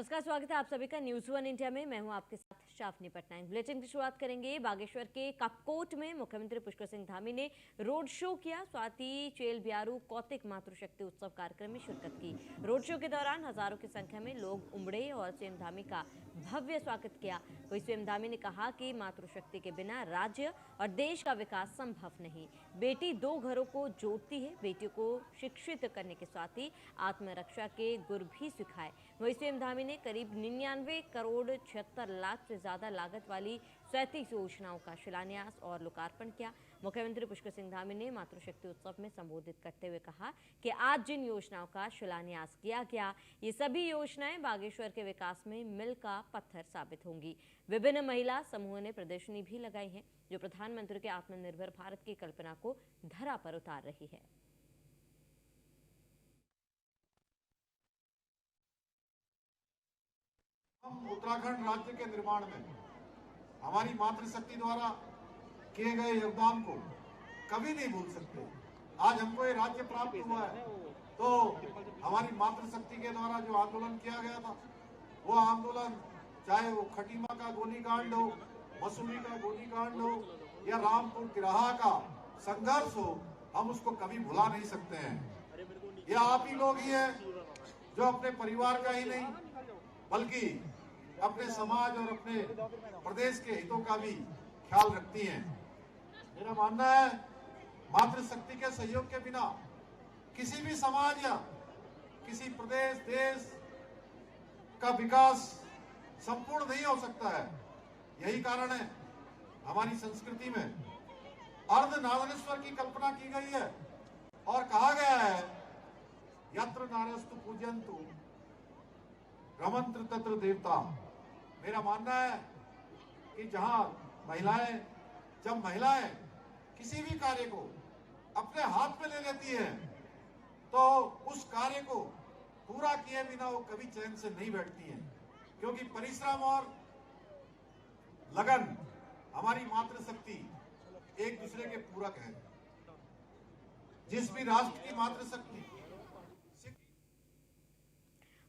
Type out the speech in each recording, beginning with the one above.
नमस्कार, स्वागत है आप सभी का न्यूज वन इंडिया में। मैं हूं आपके साथ शाफनी पटनायक। बुलेटिन की शुरुआत करेंगे। बागेश्वर के कपकोट में मुख्यमंत्री पुष्कर सिंह धामी ने रोड शो किया। स्वाति चेल ब्यारू कौतिक मातृशक्ति उत्सव कार्यक्रम में शिरकत की। रोड शो के दौरान हजारों की संख्या में लोग उमड़े और सीएम धामी का भव्य स्वागत किया। वहीं सीएम धामी ने कहा कि मातृशक्ति के बिना राज्य और देश का विकास संभव नहीं। बेटी दो घरों को जोड़ती है। बेटियों को शिक्षित करने के साथ ही आत्मरक्षा के गुर भी सिखाए। वहीं सीएम धामी ने करीब 99 करोड़ 76 लाख से ज्यादा लागत वाली 37 योजनाओं का शिलान्यास और लोकार्पण किया। मुख्यमंत्री पुष्कर सिंह धामी ने मातृशक्ति उत्सव में संबोधित करते हुए कहा कि आज जिन योजनाओं का शिलान्यास किया गया, ये सभी योजनाएं बागेश्वर के विकास में मील का पत्थर साबित होंगी। विभिन्न महिला समूहों ने प्रदर्शनी भी लगाई है, जो प्रधानमंत्री के आत्मनिर्भर भारत की कल्पना को धरा पर उतार रही है। हम उत्तराखंड राज्य के निर्माण में हमारी मातृशक्ति द्वारा किए गए योगदान को कभी नहीं भूल सकते। आज हमको ये राज्य प्राप्त हुआ है तो हमारी मातृशक्ति के द्वारा जो आंदोलन किया गया था, वो आंदोलन चाहे वो खटीमा का गोलीकांड हो, मसूरी का गोलीकांड हो या रामपुर तिराहा का संघर्ष हो, हम उसको कभी भुला नहीं सकते हैं। ये आप ही लोग ही हैं जो अपने परिवार का ही नहीं बल्कि अपने समाज और अपने प्रदेश के हितों का भी ख्याल रखती हैं। मेरा मानना है मातृशक्ति के सहयोग के बिना किसी भी समाज या किसी प्रदेश देश का विकास संपूर्ण नहीं हो सकता है। यही कारण है हमारी संस्कृति में अर्धनारीश्वर की कल्पना की गई है और कहा गया है यत्र नार्यस्तु पूजयन्तु रमंत्र तत्र देवता। मेरा मानना है कि जब महिलाएं किसी भी कार्य को अपने हाथ में ले लेती हैं तो उस कार्य को पूरा किए बिना वो कभी चैन से नहीं बैठती हैं, क्योंकि परिश्रम और लगन हमारी मातृशक्ति एक दूसरे के पूरक है। जिस भी राष्ट्र की मातृशक्ति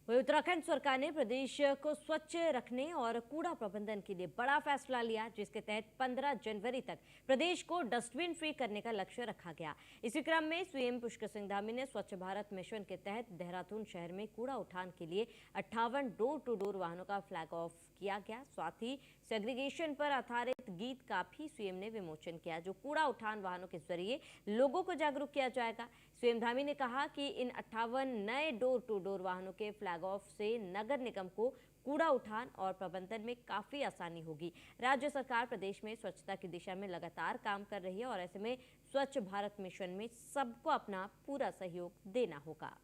वही उत्तराखंड सरकार ने प्रदेश को स्वच्छ रखने और कूड़ा प्रबंधन के लिए बड़ा फैसला लिया, जिसके तहत 15 जनवरी तक प्रदेश को डस्टबिन फ्री करने का लक्ष्य रखा गया। इसी क्रम में सीएम पुष्कर सिंह धामी ने स्वच्छ भारत मिशन के तहत देहरादून शहर में कूड़ा उठान के लिए 58 डोर टू डोर वाहनों का फ्लैग ऑफ किया गया। साथ ही सेग्रीगेशन पर आधारित गीत का भी सीएम ने विमोचन किया, जो कूड़ा उठान वाहनों के जरिए लोगों को जागरूक किया जाएगा। सीएम धामी ने कहा कि इन 58 नए डोर टू डोर वाहनों के फ्लैग ऑफ से नगर निगम को कूड़ा उठान और प्रबंधन में काफी आसानी होगी। राज्य सरकार प्रदेश में स्वच्छता की दिशा में लगातार काम कर रही है और ऐसे में स्वच्छ भारत मिशन में सबको अपना पूरा सहयोग देना होगा।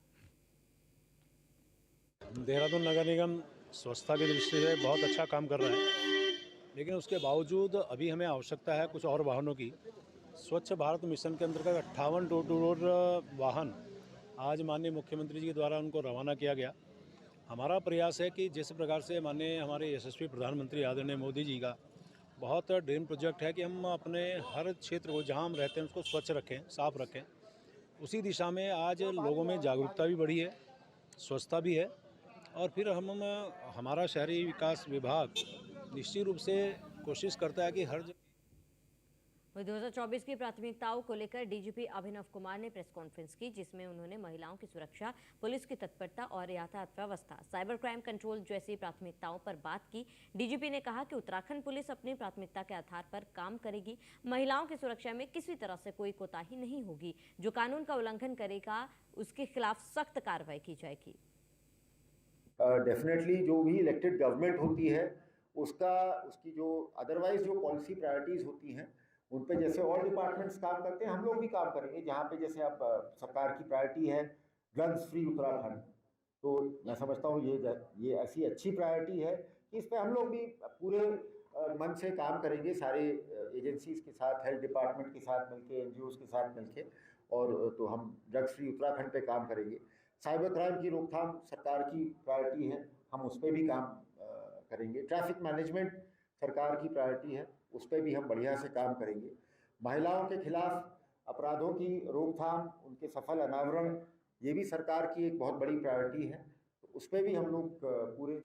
देहरादून नगर निगम स्वच्छता की दृष्टि से बहुत अच्छा काम कर रहा है, लेकिन उसके बावजूद अभी हमें आवश्यकता है कुछ और वाहनों की। स्वच्छ भारत मिशन के अंतर्गत 58 डोर टू डोर वाहन आज माननीय मुख्यमंत्री जी के द्वारा उनको रवाना किया गया। हमारा प्रयास है कि जिस प्रकार से माननीय हमारे यशस्वी प्रधानमंत्री आदरणीय मोदी जी का बहुत ड्रीम प्रोजेक्ट है कि हम अपने हर क्षेत्र को जहां हम रहते हैं उसको स्वच्छ रखें, साफ रखें, उसी दिशा में आज लोगों में जागरूकता भी बढ़ी है, स्वच्छता भी है। और फिर हमारा शहरी विकास विभाग निश्चित रूप से कोशिश करता है कि हर 2024 की प्राथमिकताओं को लेकर डीजीपी अभिनव कुमार ने प्रेस कॉन्फ्रेंस की, जिसमें उन्होंने महिलाओं की सुरक्षा, पुलिस की तत्परता और यातायात व्यवस्था, साइबर क्राइम कंट्रोल जैसी प्राथमिकताओं पर बात की। डीजीपी ने कहा कि उत्तराखंड पुलिस अपनी प्राथमिकता के आधार पर काम करेगी। महिलाओं की सुरक्षा में किसी तरह से कोई कोताही नहीं होगी। जो कानून का उल्लंघन करेगा उसके खिलाफ सख्त कार्रवाई की जाएगी। डेफिनेटली जो भी इलेक्टेड गवर्नमेंट होती है उसकी जो अदरवाइज जो पॉलिसी प्रायोरिटीज होती हैं उन पे जैसे और डिपार्टमेंट्स काम करते हैं, हम लोग भी काम करेंगे। जहाँ पे जैसे अब सरकार की प्रायोरिटी है ड्रग्स फ्री उत्तराखंड, तो मैं समझता हूँ ये ऐसी अच्छी प्रायोरिटी है कि इस पे हम लोग भी पूरे मन से काम करेंगे, सारे एजेंसीज के साथ, हेल्थ डिपार्टमेंट के साथ मिलके, एनजीओज के साथ मिलके, और तो हम ड्रग्स फ्री उत्तराखंड पे काम करेंगे। साइबर क्राइम की रोकथाम सरकार की प्रायोरिटी है, हम उस पर भी काम करेंगे। ट्रैफिक मैनेजमेंट सरकार की प्रायोरिटी है, उस पर भी हम बढ़िया से काम करेंगे। महिलाओं के खिलाफ अपराधों की रोकथाम, उनके सफल अनावरण, ये भी सरकार की एक बहुत बड़ी प्रायोरिटी है, तो उस पर भी हम लोग पूरे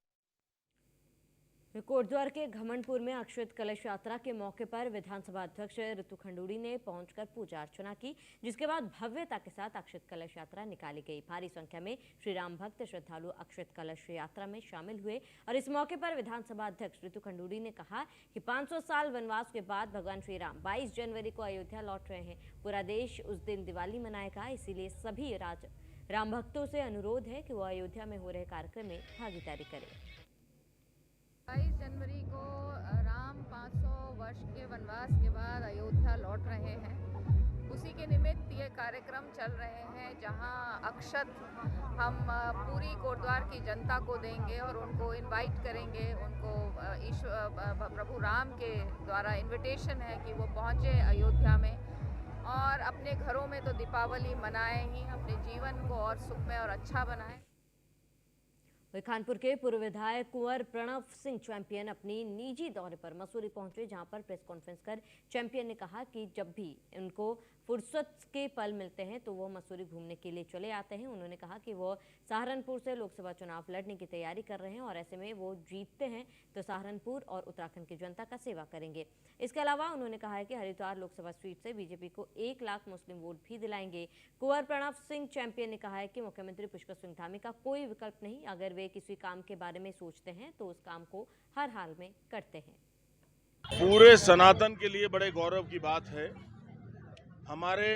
कोटद्वार के घमंडपुर में अक्षत कलश यात्रा के मौके पर विधानसभा अध्यक्ष ऋतु खंडूड़ी ने पहुंचकर पूजा अर्चना की, जिसके बाद भव्यता के साथ अक्षत कलश यात्रा निकाली गई। भारी संख्या में श्री राम भक्त श्रद्धालु अक्षत कलश यात्रा में शामिल हुए और इस मौके पर विधानसभा अध्यक्ष ऋतु खंडूड़ी ने कहा कि 500 साल वनवास के बाद भगवान श्री राम 22 जनवरी को अयोध्या लौट रहे हैं। पूरा देश उस दिन दिवाली मनाएगा, इसीलिए सभी राम भक्तों से अनुरोध है कि वो अयोध्या में हो रहे कार्यक्रम में भागीदारी करें। 22 जनवरी को राम 500 वर्ष के वनवास के बाद अयोध्या लौट रहे हैं। उसी के निमित्त ये कार्यक्रम चल रहे हैं, जहां अक्षत हम पूरी कोटद्वार की जनता को देंगे और उनको इनवाइट करेंगे। उनको प्रभु राम के द्वारा इनविटेशन है कि वो पहुंचे अयोध्या में और अपने घरों में तो दीपावली मनाएं ही, अपने जीवन को और सुखमय और अच्छा बनाएं। कानपुर के पूर्व विधायक कुंवर प्रणव सिंह चैंपियन अपनी निजी दौरे पर मसूरी पहुंचे, जहां पर प्रेस कॉन्फ्रेंस कर चैंपियन ने कहा कि जब भी उनको फुर्सत के पल मिलते हैं तो वो मसूरी घूमने के लिए चले आते हैं। उन्होंने कहा कि वो सहारनपुर से लोकसभा चुनाव लड़ने की तैयारी कर रहे हैं और ऐसे में वो जीतते हैं तो सहारनपुर और उत्तराखंड की जनता का सेवा करेंगे। इसके अलावा उन्होंने कहा है कि हरिद्वार लोकसभा सीट से बीजेपी को 1 लाख मुस्लिम वोट भी दिलाएंगे। कुंवर प्रणव सिंह चैंपियन ने कहा है कि मुख्यमंत्री पुष्कर सिंह धामी का कोई विकल्प नहीं, अगर वे किसी काम के बारे में सोचते हैं तो उस काम को हर हाल में करते हैं। पूरे सनातन के लिए बड़े गौरव की बात है। हमारे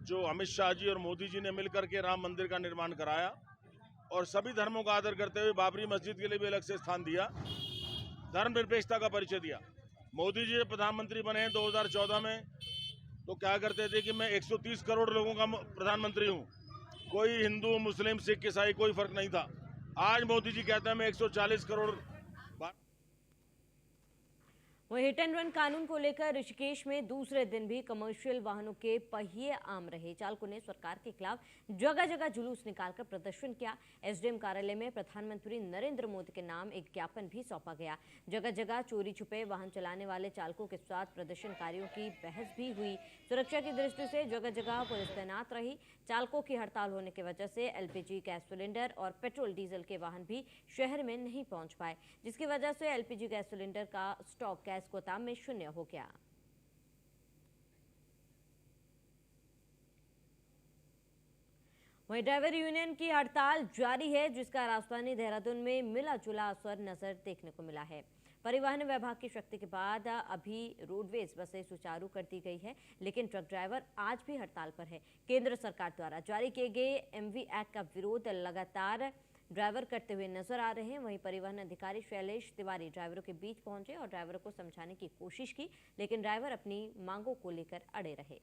जो अमित शाह जी और मोदी जी ने मिलकर के राम मंदिर का निर्माण कराया और सभी धर्मों का आदर करते हुए बाबरी मस्जिद के लिए भी अलग से स्थान दिया, धर्मनिरपेक्षता का परिचय दिया। मोदी जी प्रधानमंत्री बने 2014 में तो क्या करते थे कि मैं 130 करोड़ लोगों का प्रधानमंत्री हूँ, कोई हिंदू मुस्लिम सिख ईसाई कोई फर्क नहीं था। आज मोदी जी कहते हैं मैं 140 करोड़। वहीं हिट एंड रन कानून को लेकर ऋषिकेश में दूसरे दिन भी कमर्शियल वाहनों के पहिए आम रहे। चालकों ने सरकार के खिलाफ जगह जगह जुलूस निकालकर प्रदर्शन किया। एसडीएम कार्यालय में प्रधानमंत्री नरेंद्र मोदी के नाम एक ज्ञापन भी सौंपा गया। जगह जगह चोरी छुपे वाहन चलाने वाले चालकों के साथ प्रदर्शनकारियों की बहस भी हुई। सुरक्षा की दृष्टि से जगह जगह पुलिस तैनात रही। चालकों की हड़ताल होने की वजह से एलपीजी गैस सिलेंडर और पेट्रोल डीजल के वाहन भी शहर में नहीं पहुंच पाए, जिसकी वजह से एलपीजी गैस सिलेंडर का स्टॉक गैस गोदाम में शून्य हो गया। वहीं ड्राइवर यूनियन की हड़ताल जारी है, जिसका राजधानी देहरादून में मिला जुला असर नजर देखने को मिला है। परिवहन विभाग की शक्ति के बाद अभी रोडवेज बसें सुचारू कर दी गई है, लेकिन ट्रक ड्राइवर आज भी हड़ताल पर है। केंद्र सरकार द्वारा जारी किए गए एमवी एक्ट का विरोध लगातार ड्राइवर करते हुए नजर आ रहे हैं। वहीं परिवहन अधिकारी शैलेश तिवारी ड्राइवरों के बीच पहुंचे और ड्राइवरों को समझाने की कोशिश की, लेकिन ड्राइवर अपनी मांगों को लेकर अड़े रहे।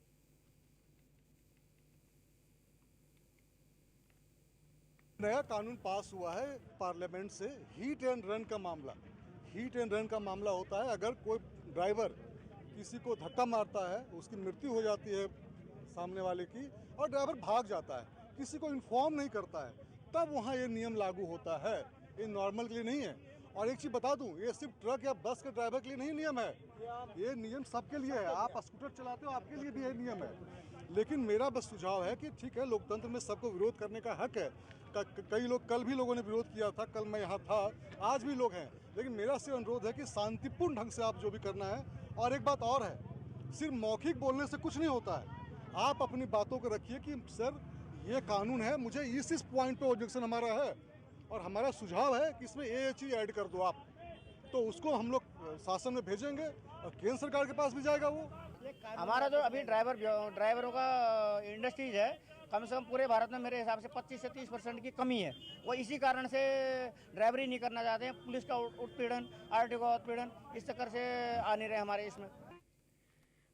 नया कानून पास हुआ है पार्लियामेंट से, हीट एंड रन का मामला। हीट एंड रन का मामला होता है अगर कोई ड्राइवर किसी को धक्का मारता है, उसकी मृत्यु हो जाती है सामने वाले की और ड्राइवर भाग जाता है, किसी को इन्फॉर्म नहीं करता है, तब वहाँ ये नियम लागू होता है। ये नॉर्मल के लिए नहीं है। और एक चीज़ बता दूं, ये सिर्फ ट्रक या बस के ड्राइवर के लिए नहीं नियम है, ये नियम सबके लिए है। आप स्कूटर चलाते हो, आपके लिए भी ये नियम है। लेकिन मेरा बस सुझाव है कि ठीक है, लोकतंत्र में सबको विरोध करने का हक है। कई लोग, कल भी लोगों ने विरोध किया था, कल मैं यहाँ था, आज भी लोग हैं, लेकिन मेरा सिर्फ अनुरोध है कि शांतिपूर्ण ढंग से आप जो भी करना है। और एक बात और है, सिर्फ मौखिक बोलने से कुछ नहीं होता है। आप अपनी बातों को रखिए कि सर ये कानून है, मुझे इस पॉइंट पे ऑब्जेक्शन हमारा है और हमारा सुझाव है कि इसमें ये चीज़ ऐड कर दो आप, तो उसको हम लोग शासन में भेजेंगे और केंद्र सरकार के पास भी जाएगा वो। हमारा जो अभी ड्राइवरों का इंडस्ट्रीज है, कम से कम पूरे भारत में मेरे हिसाब से 25 से 30% की कमी है। वो इसी कारण से ड्राइवरी नहीं करना चाहते हैं। पुलिस का उत्पीड़न, आरटीओ का उत्पीड़न, इस चक्कर से आ नहीं रहे हमारे इसमें।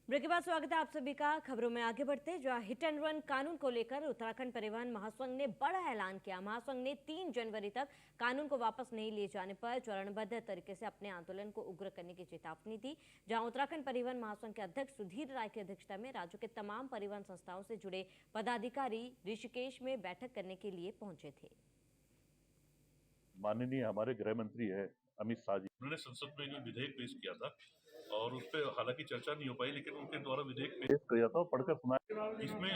ब्रेक के बाद स्वागत है आप सभी का। खबरों में आगे बढ़ते हैं, जहां हिट एंड रन कानून को लेकर उत्तराखंड परिवहन महासंघ ने बड़ा ऐलान किया। महासंघ ने 3 जनवरी तक कानून को वापस नहीं लिए जाने पर चरणबद्ध तरीके से अपने आंदोलन को उग्र करने की चेतावनी दी। जहां उत्तराखंड परिवहन महासंघ के अध्यक्ष सुधीर राय की अध्यक्षता में राज्य के तमाम परिवहन संस्थाओं से जुड़े पदाधिकारी ऋषिकेश में बैठक करने के लिए पहुंचे थे। माननीय हमारे गृह मंत्री है अमित शाह जी, उन्होंने संसद में जो विधेयक पेश किया था और उस पर हालांकि चर्चा नहीं हो पाई, लेकिन उनके द्वारा विधेयक पेश किया था और पढ़कर सुनाया। इसमें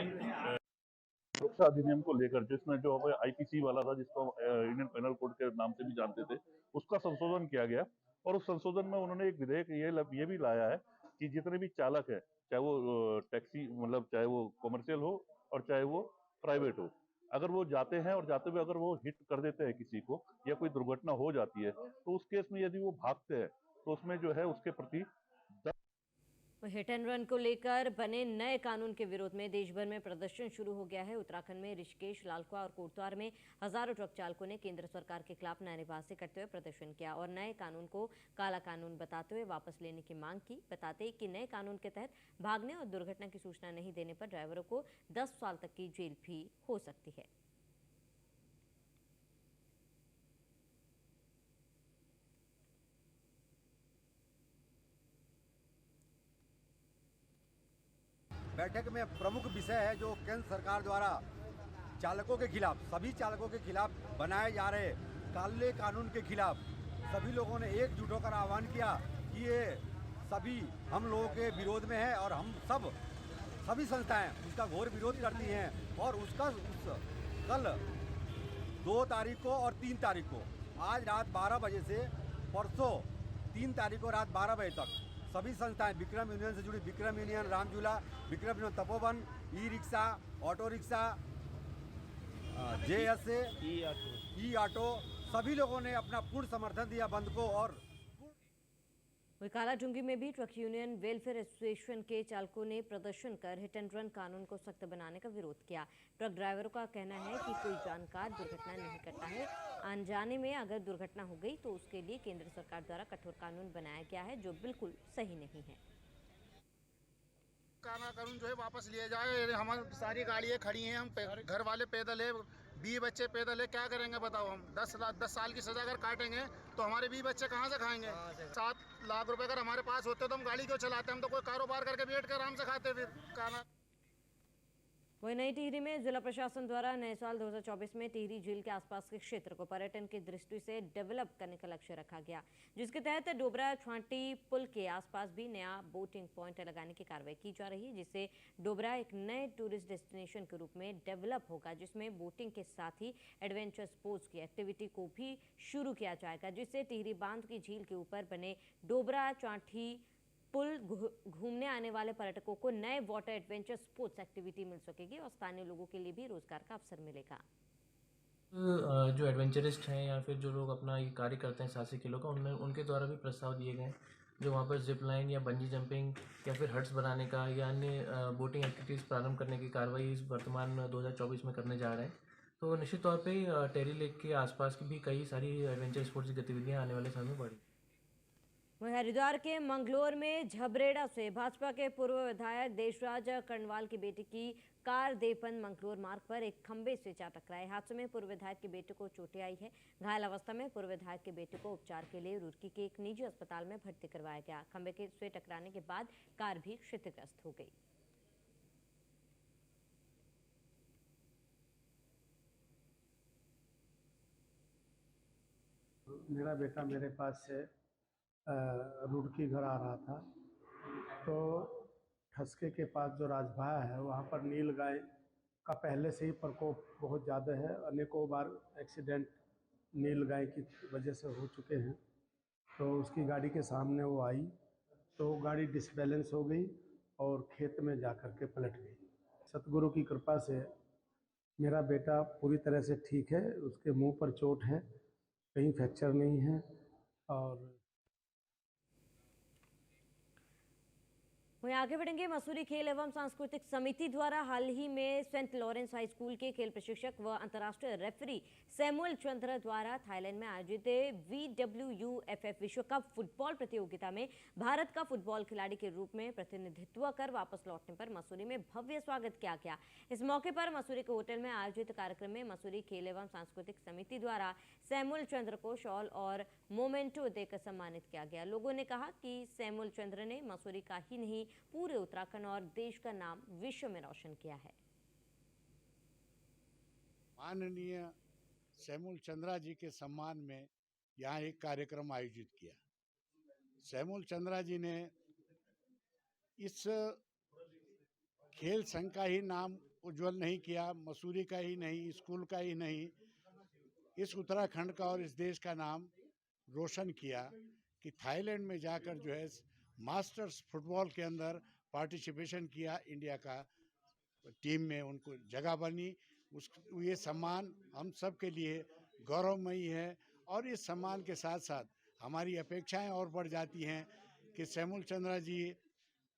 सुरक्षा अधिनियम को लेकर जिसमें जो आईपीसी वाला था, जिसको इंडियन पेनल कोड के नाम से भी जानते थे, उसका संशोधन किया गया। और उस संशोधन में उन्होंने एक विधेयक ये भी लाया है कि जितने भी चालक है, चाहे वो टैक्सी मतलब चाहे वो कमर्शियल हो और चाहे वो प्राइवेट हो, अगर वो जाते हैं और जाते हुए अगर वो हिट कर देते हैं किसी को या कोई दुर्घटना हो जाती है, तो उस केस में यदि वो भागते हैं तो उसमें जो है उसके प्रति हिट एंड रन को लेकर बने नए कानून के विरोध में देश भर में प्रदर्शन शुरू हो गया है। उत्तराखंड में ऋषिकेश, लालकुआ और कोटद्वार में हजारों ट्रक चालकों ने केंद्र सरकार के खिलाफ नारेबाजी करते हुए प्रदर्शन किया और नए कानून को काला कानून बताते हुए वापस लेने की मांग की। बताते कि नए कानून के तहत भागने और दुर्घटना की सूचना नहीं देने पर ड्राइवरों को 10 साल तक की जेल भी हो सकती है। बैठक में प्रमुख विषय है जो केंद्र सरकार द्वारा चालकों के खिलाफ, सभी चालकों के खिलाफ बनाए जा रहे काले कानून के खिलाफ सभी लोगों ने एकजुट होकर आह्वान किया कि ये सभी हम लोगों के विरोध में है और हम सभी संस्थाएं उसका घोर विरोध करती हैं। और कल 2 तारीख को और 3 तारीख को, आज रात 12 बजे से परसों 3 तारीख को रात 12 बजे तक सभी संस्थाएं, विक्रम यूनियन से जुड़ी Vikram union Ramjhula, Vikram union Tapovan, e rickshaw, auto rickshaw, JSA, ई ऑटो, सभी लोगों ने अपना पूर्ण समर्थन दिया बंद को। और वहीं कालाडूंगी में भी ट्रक यूनियन वेलफेयर एसोसिएशन के चालकों ने प्रदर्शन कर हिट एंड रन कानून को सख्त बनाने का विरोध किया। ट्रक ड्राइवरों का कहना है कि कोई जानकार दुर्घटना नहीं करता है, अनजाने में अगर दुर्घटना हो गई तो उसके लिए केंद्र सरकार द्वारा कठोर कानून बनाया गया है जो बिल्कुल सही नहीं है। कानून जो है वापस लिए जाए। हमारी सारी गाड़ियाँ खड़ी हैं, हम घर वाले पैदल है, 20 बच्चे पैदल है, क्या करेंगे बताओ। हम 10 साल की सजा अगर काटेंगे तो हमारे 20 बच्चे कहाँ से खाएंगे। 7 लाख रुपए अगर हमारे पास होते तो हम गाड़ी क्यों चलाते। हम तो कोई कारोबार करके बैठ कर आराम से खाते। फिर खाना वहीं नई टिहरी में जिला प्रशासन द्वारा नए साल 2024 में टिहरी झील के आसपास के क्षेत्र को पर्यटन की दृष्टि से डेवलप करने का लक्ष्य रखा गया, जिसके तहत डोबरा छांटी पुल के आसपास भी नया बोटिंग पॉइंट लगाने की कार्रवाई की जा रही है, जिससे डोबरा एक नए टूरिस्ट डेस्टिनेशन के रूप में डेवलप होगा, जिसमें बोटिंग के साथ ही एडवेंचर स्पोर्ट्स की एक्टिविटी को भी शुरू किया जाएगा, जिससे टिहरी बांध की झील के ऊपर बने डोबरा छांटी पुल घूमने आने वाले पर्यटकों को नए वाटर एडवेंचर स्पोर्ट्स एक्टिविटी मिल सकेगी और स्थानीय लोगों के लिए भी रोजगार का अवसर मिलेगा। जो एडवेंचरिस्ट हैं या फिर जो लोग अपना ये कार्य करते हैं साहसिक खेलों का, उनके द्वारा भी प्रस्ताव दिए गए, जो वहाँ पर जिप लाइन या बंजी जंपिंग या फिर हट्स बनाने का या अन्य बोटिंग एक्टिविटीज़ प्रारंभ करने की कार्रवाई इस वर्तमान 2024 में करने जा रहे हैं। तो निश्चित तौर पर टेरी लेक के आसपास की भी कई सारी एडवेंचर स्पोर्ट्स की गतिविधियाँ आने वाले समय में बढ़ी। वहीं हरिद्वार के मंगलोर में झबरेड़ा से भाजपा के पूर्व विधायक देशराज कर्णवाल की बेटी की कार देपन मंगलोर मार्ग पर एक खंबे से जा टकराए। हादसे में पूर्व विधायक के बेटे को चोटें आई है। घायल अवस्था में पूर्व विधायक के बेटे को उपचार के लिए रुड़की के एक निजी अस्पताल में भर्ती करवाया गया। खंबे से टकराने के बाद कार भी क्षतिग्रस्त हो गई। मेरा बेटा मेरे पास से रुड़की घर आ रहा था, तो ठसके के पास जो राजभाया है वहाँ पर नील गाय का पहले से ही प्रकोप बहुत ज़्यादा है। अनेकों बार एक्सीडेंट नील गाय की वजह से हो चुके हैं। तो उसकी गाड़ी के सामने वो आई तो गाड़ी डिसबैलेंस हो गई और खेत में जा कर के पलट गई। सतगुरु की कृपा से मेरा बेटा पूरी तरह से ठीक है, उसके मुंह पर चोट है, कहीं फ्रैक्चर नहीं है। और वहीं आगे बढ़ेंगे। मसूरी खेल एवं सांस्कृतिक समिति द्वारा हाल ही में सेंट लॉरेंस हाई स्कूल के खेल प्रशिक्षक व अंतर्राष्ट्रीय रेफरी सैमुअल चंद्र द्वारा थाईलैंड में आयोजित VWUFF विश्व कप फुटबॉल प्रतियोगिता में भारत का फुटबॉल खिलाड़ी के रूप में प्रतिनिधित्व कर वापस लौटने पर मसूरी में भव्य स्वागत किया गया। इस मौके पर मसूरी के होटल में आयोजित कार्यक्रम में मसूरी खेल एवं सांस्कृतिक समिति द्वारा सैमुअल चंद्र को शॉल और मोमेंटो देकर सम्मानित किया गया। लोगों ने कहा कि सैमुअल चंद्र ने मसूरी का ही नहीं पूरे उत्तराखंड और देश का नाम विश्व में रोशन किया है। माननीय सैमुअल चंद्रा जी के सम्मान में यहाँ एक कार्यक्रम आयोजित किया। सैमुअल चंद्रा जी ने इस खेल संघ का ही नाम उज्जवल नहीं किया, मसूरी का ही नहीं, स्कूल का ही नहीं, इस उत्तराखंड का और इस देश का नाम रोशन किया कि थाईलैंड में जाकर जो है मास्टर्स फुटबॉल के अंदर पार्टिसिपेशन किया, इंडिया का टीम में उनको जगह बनी। ये सम्मान हम सब के लिए गौरवमयी है और इस सम्मान के साथ साथ हमारी अपेक्षाएं और बढ़ जाती हैं कि सैमुअल चंद्रा जी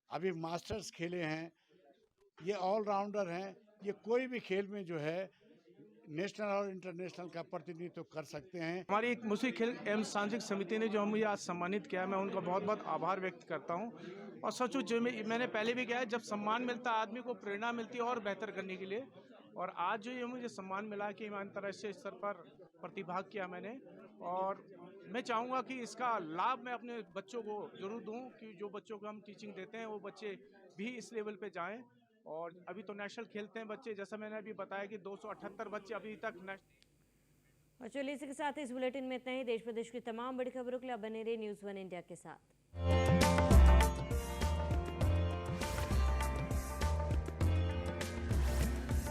अभी मास्टर्स खेले हैं, ये ऑलराउंडर हैं, ये कोई भी खेल में जो है नेशनल और इंटरनेशनल का प्रतिनिधित्व कर सकते हैं। हमारी मुस्लिम खेल एवं सांस्कृतिक समिति ने जो हमें आज सम्मानित किया, मैं उनका बहुत बहुत आभार व्यक्त करता हूं। और सचमुच जो मैंने पहले भी कहा है, जब सम्मान मिलता है आदमी को प्रेरणा मिलती है और बेहतर करने के लिए। और आज जो ये मुझे सम्मान मिला कि मैं अंतर्राष्ट्रीय स्तर पर प्रतिभाग किया मैंने, और मैं चाहूँगा कि इसका लाभ मैं अपने बच्चों को जरूर दूँ कि जो बच्चों को हम टीचिंग देते हैं वो बच्चे भी इस लेवल पे जाएं। और अभी तो नेशनल खेलते हैं बच्चे, जैसा मैंने अभी बताया कि 278 बच्चे अभी तक और चलिए इसी के साथ इस बुलेटिन में इतना ही। देश प्रदेश की तमाम बड़ी खबरों के लिए आप बने रहिए न्यूज़ 1 इंडिया के साथ।